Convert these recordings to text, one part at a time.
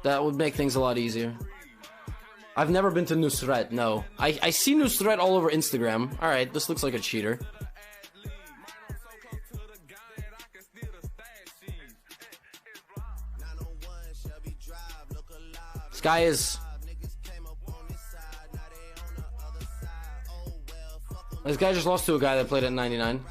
That would make things a lot easier. I've never been to Nusret, no. I see Nusret all over Instagram. Alright, this looks like a cheater. This guy is... This guy just lost to a guy that played at 99.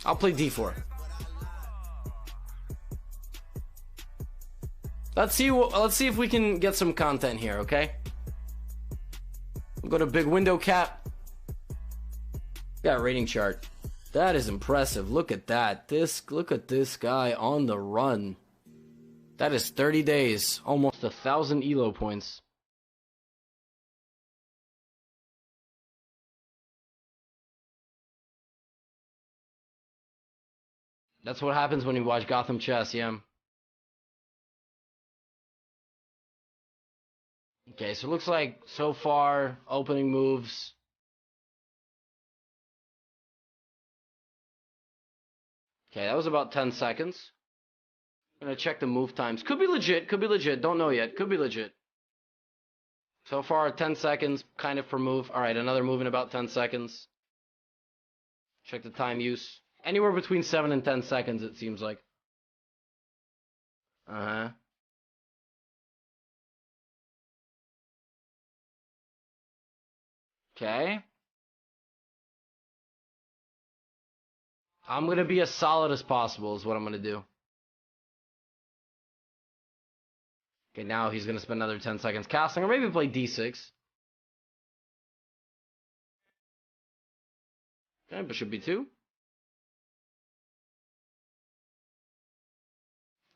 I'll play d4. Let's see if we can get some content here, okay? We'll go to big window cap. Got a rating chart. That is impressive. Look at that. Look at this guy on the run. That is 30 days. Almost 1,000 elo points. That's what happens when you watch Gotham Chess, yeah. Okay, so it looks like so far opening moves. Okay, that was about 10 seconds. I'm gonna check the move times. Could be legit, don't know yet, could be legit. So far, 10 seconds, kind of per move. Alright, another move in about 10 seconds. Check the time use. Anywhere between 7 and 10 seconds, it seems like. Uh-huh. Okay. I'm going to be as solid as possible is what I'm going to do. Okay, now he's going to spend another 10 seconds casting, or maybe play d6. Okay, bishop b2.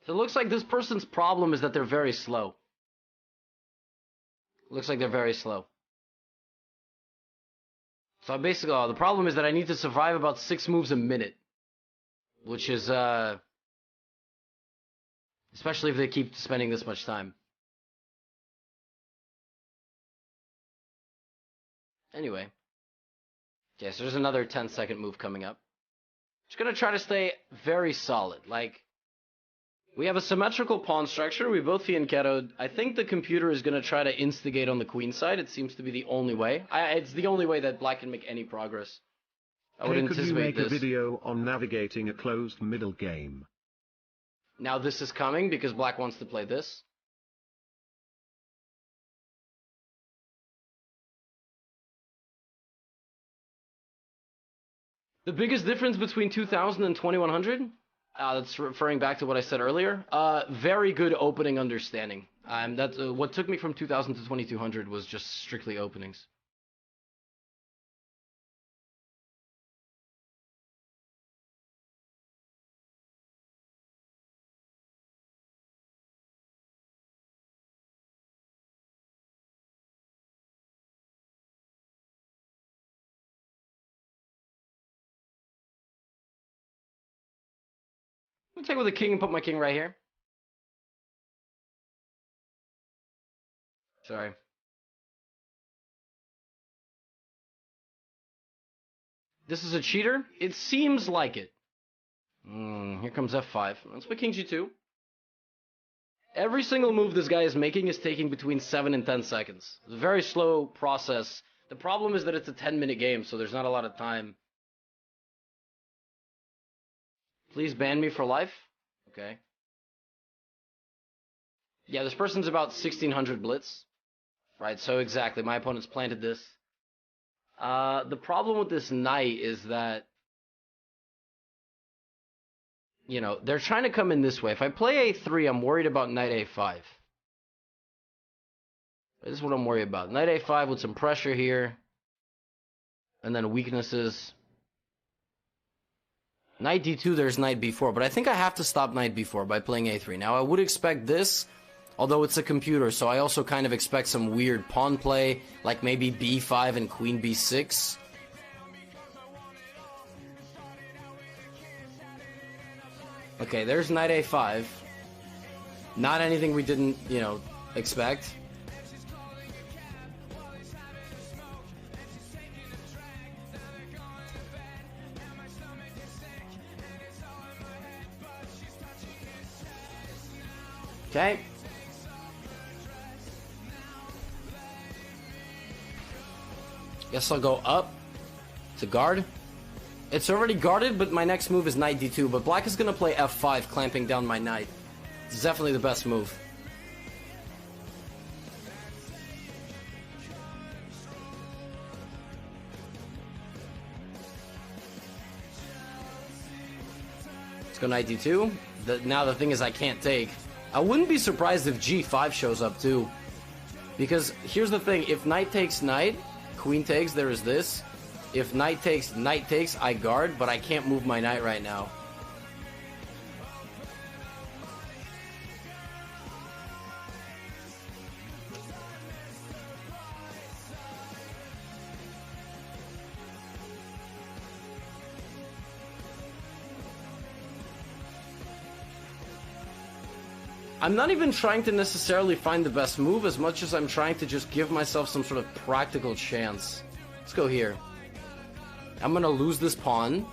So it looks like this person's problem is that they're very slow. Looks like they're very slow. So basically, the problem is that I need to survive about 6 moves a minute. Which is, especially if they keep spending this much time. Anyway. Okay, so there's another 10-second move coming up. Just gonna try to stay very solid. Like, we have a symmetrical pawn structure. We both fianchettoed. I think the computer is going to try to instigate on the queen side. It seems to be the only way. It's the only way that black can make any progress. I would anticipate this. Could you make a video on navigating a closed middle game? Now this is coming because black wants to play this. The biggest difference between 2000 and 2100? That's referring back to what I said earlier. Very good opening understanding. That's what took me from 2000 to 2200 was just strictly openings. I'm gonna take with the king and put my king right here. Sorry. This is a cheater? It seems like it. Here comes f5. Let's play king g2. Every single move this guy is making is taking between 7 and 10 seconds. It's a very slow process. The problem is that it's a 10-minute game, so there's not a lot of time. Please ban me for life? Okay. Yeah, this person's about 1600 blitz. Right, so exactly. My opponent's planted this. The problem with this knight is that, you know, they're trying to come in this way. If I play a3, I'm worried about knight a5. This is what I'm worried about. Knight a5 with some pressure here. And then weaknesses. Knight d2, there's knight b4, but I think I have to stop knight b4 by playing a3. Now, I would expect this, although it's a computer, so I also kind of expect some weird pawn play, like maybe b5 and queen b6. Okay, there's knight a5. Not anything we didn't, you know, expect. Okay. Guess I'll go up to guard. It's already guarded, but my next move is knight d2. But black is going to play f5, clamping down my knight. It's definitely the best move. Let's go knight d2. Now the thing is I can't take. I wouldn't be surprised if g5 shows up too. Because here's the thing, if knight takes knight, queen takes, there is this. If knight takes, I guard, but I can't move my knight right now. I'm not even trying to necessarily find the best move as much as I'm trying to just give myself some sort of practical chance. Let's go here. I'm gonna lose this pawn.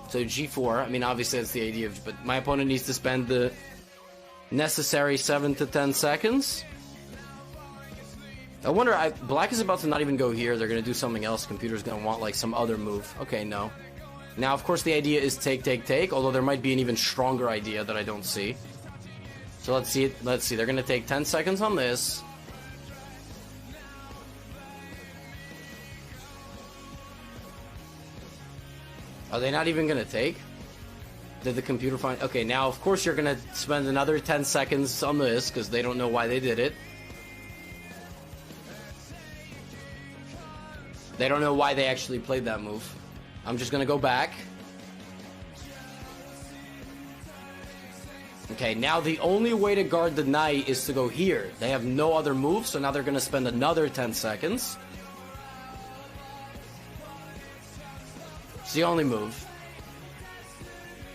So g4. I mean, obviously that's the idea, but my opponent needs to spend the necessary 7 to 10 seconds. I wonder, black is about to not even go here. They're gonna do something else. Computer's gonna want like some other move. Okay, no. Now, of course, the idea is take, although there might be an even stronger idea that I don't see. So let's see. Let's see. They're going to take 10 seconds on this. Are they not even going to take? Did the computer find... Okay, now, of course, you're going to spend another 10 seconds on this because they don't know why they did it. They don't know why they actually played that move. I'm just going to go back. Okay, now the only way to guard the knight is to go here. They have no other move, so now they're going to spend another 10 seconds. It's the only move.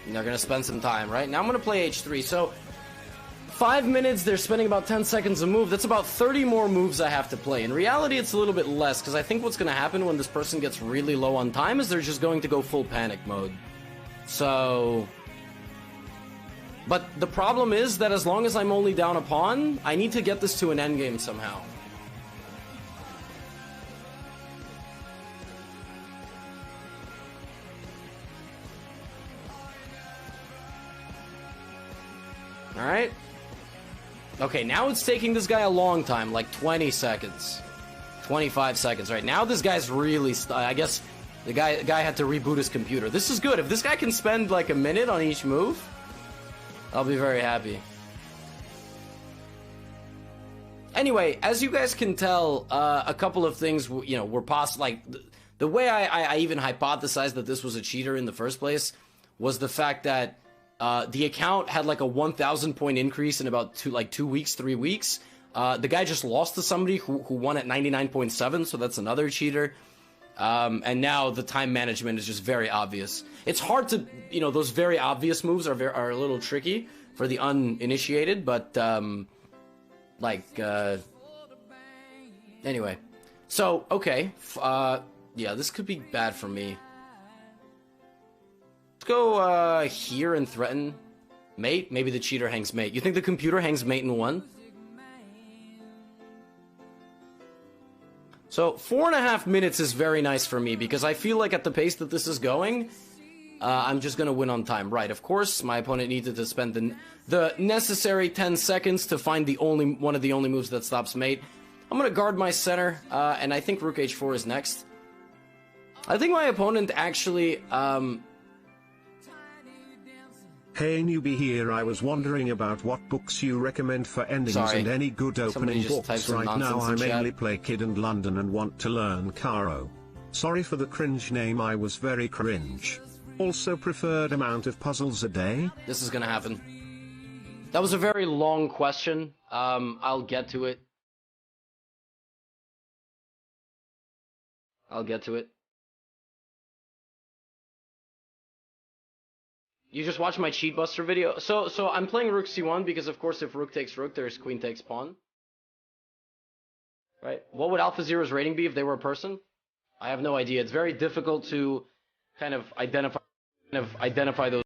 And they're going to spend some time, right? Now I'm going to play h3. So, 5 minutes, they're spending about 10 seconds a move. That's about 30 more moves I have to play. In reality, it's a little bit less, because I think what's going to happen when this person gets really low on time is they're just going to go full panic mode. So... But the problem is that as long as I'm only down a pawn, I need to get this to an endgame somehow. Alright. Okay, now it's taking this guy a long time, like 20 seconds. 25 seconds, right? Now this guy's really... I guess the guy had to reboot his computer. This is good. If this guy can spend like a minute on each move... I'll be very happy. Anyway, as you guys can tell, a couple of things, you know, were possible. Like, the way I even hypothesized that this was a cheater in the first place was the fact that the account had like a 1,000 point increase in about 2 weeks, 3 weeks. The guy just lost to somebody who won at 99.7, so that's another cheater. And now the time management is just very obvious. It's hard to, you know, those very obvious moves are a little tricky for the uninitiated, but, anyway. So, okay, yeah, this could be bad for me. Let's go, here and threaten mate. Maybe the cheater hangs mate. You think the computer hangs mate in one? So, 4.5 minutes is very nice for me, because I feel like at the pace that this is going, I'm just gonna win on time. Right, of course, my opponent needed to spend the necessary 10 seconds to find one of the only moves that stops mate. I'm gonna guard my center, and I think rook h4 is next. I think my opponent actually, Hey newbie here, I was wondering about what books you recommend for endings and any good opening books. Right now I mainly play Kid and London and want to learn Caro. Sorry for the cringe name, I was very cringe. Also preferred amount of puzzles a day? This is gonna happen. That was a very long question. I'll get to it. You just watched my cheat buster video. So I'm playing rook c1 because, of course, if rook takes rook, there's queen takes pawn. Right? What would Alpha Zero's rating be if they were a person? I have no idea. It's very difficult to kind of identify those.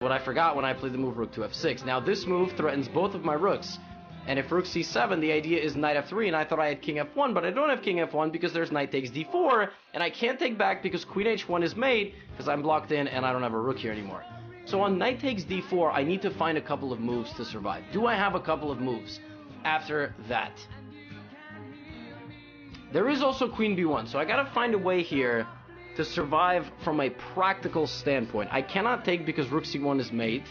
What I forgot when I played the move rook to f6. Now this move threatens both of my rooks. And if rook c7, the idea is knight f3, and I thought I had king f1, but I don't have king f1 because there's knight takes d4, and I can't take back because queen h1 is made, because I'm blocked in and I don't have a rook here anymore. So on knight takes d4, I need to find a couple of moves to survive. Do I have a couple of moves after that? There is also queen b1, so I gotta find a way here to survive from a practical standpoint. I cannot take because rook c1 is mate.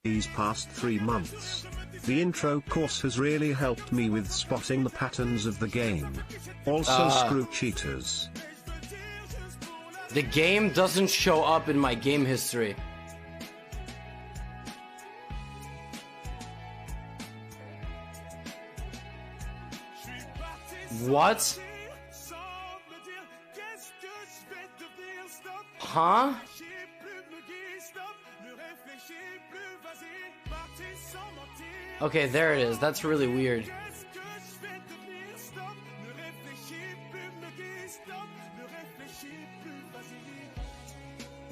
these past 3 months. The intro course has really helped me with spotting the patterns of the game. Also screw cheaters. The game doesn't show up in my game history. What? Huh? Okay, there it is. That's really weird.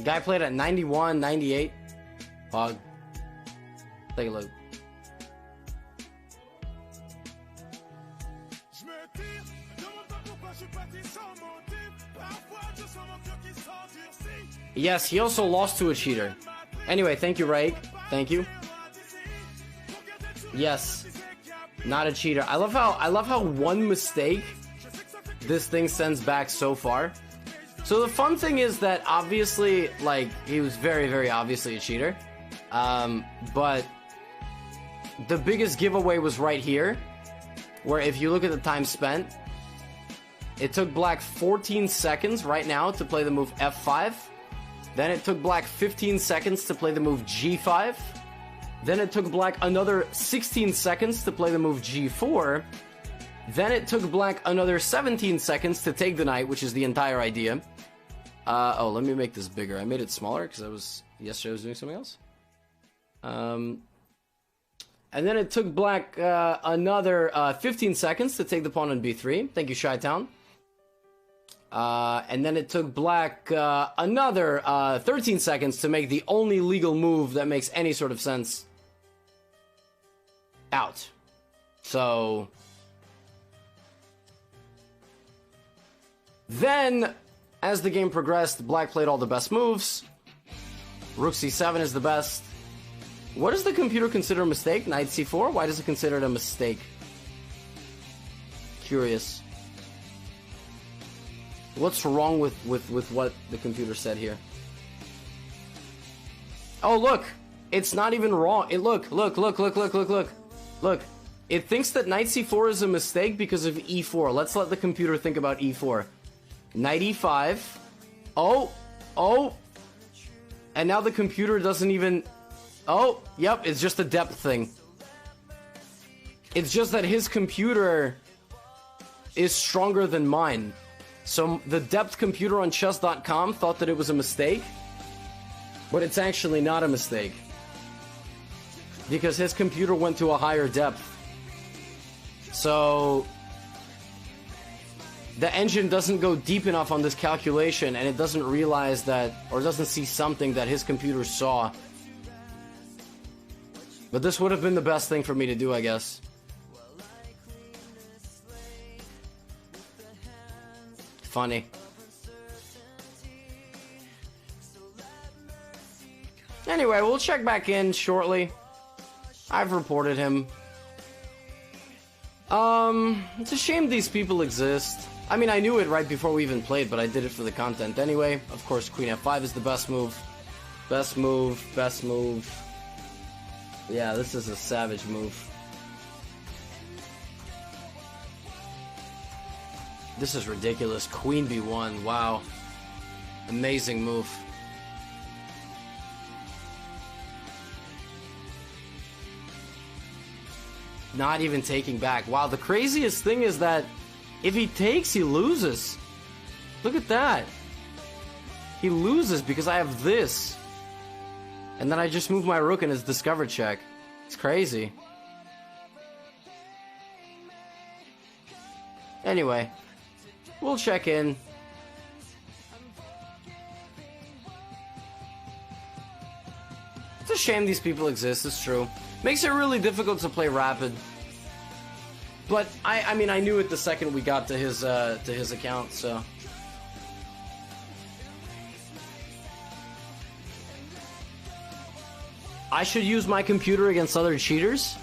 Guy played at 91, 98. Pog. Take a look. Yes, he also lost to a cheater. Anyway, thank you, Raik. Thank you. Yes, not a cheater. I love how one mistake this thing sends back so far. So the fun thing is that obviously, like, he was very, very obviously a cheater. But the biggest giveaway was right here, where if you look at the time spent, it took black 14 seconds right now to play the move f5. Then it took black 15 seconds to play the move g5. Then it took black another 16 seconds to play the move g4. Then it took black another 17 seconds to take the knight, which is the entire idea. Oh, let me make this bigger. I made it smaller because yesterday I was doing something else. And then it took black another 15 seconds to take the pawn on b3. Thank you, Chi-Town. And then it took black another 13 seconds to make the only legal move that makes any sort of sense. Out. So then, as the game progressed, black played all the best moves. Rook c7 is the best. What does the computer consider a mistake? Knight c4? Why does it consider it a mistake? Curious. What's wrong with what the computer said here? Oh, look! It's not even wrong. Look. Look. It thinks that knight c4 is a mistake because of e4. Let's let the computer think about e4. Knight e5. Oh! And now the computer doesn't even... Oh, yep, it's just a depth thing. It's just that his computer is stronger than mine. So the depth computer on chess.com thought that it was a mistake, but it's actually not a mistake. Because his computer went to a higher depth. So the engine doesn't go deep enough on this calculation, and it doesn't realize that, or doesn't see something that his computer saw. But this would have been the best thing for me to do, I guess. Funny. Anyway, we'll check back in shortly. I've reported him. It's a shame these people exist. I mean, I knew it right before we even played, but I did it for the content anyway. Of course, Queen F5 is the best move. Best move. Yeah, this is a savage move. This is ridiculous. Queen B1, wow. Amazing move. Not even taking back. Wow, the craziest thing is that if he takes, he loses. Look at that. He loses because I have this. And then I just move my rook in his discover check. It's crazy. Anyway, we'll check in. It's a shame these people exist, it's true. Makes it really difficult to play rapid. But I mean, I knew it the second we got to his account, so. I should use my computer against other cheaters?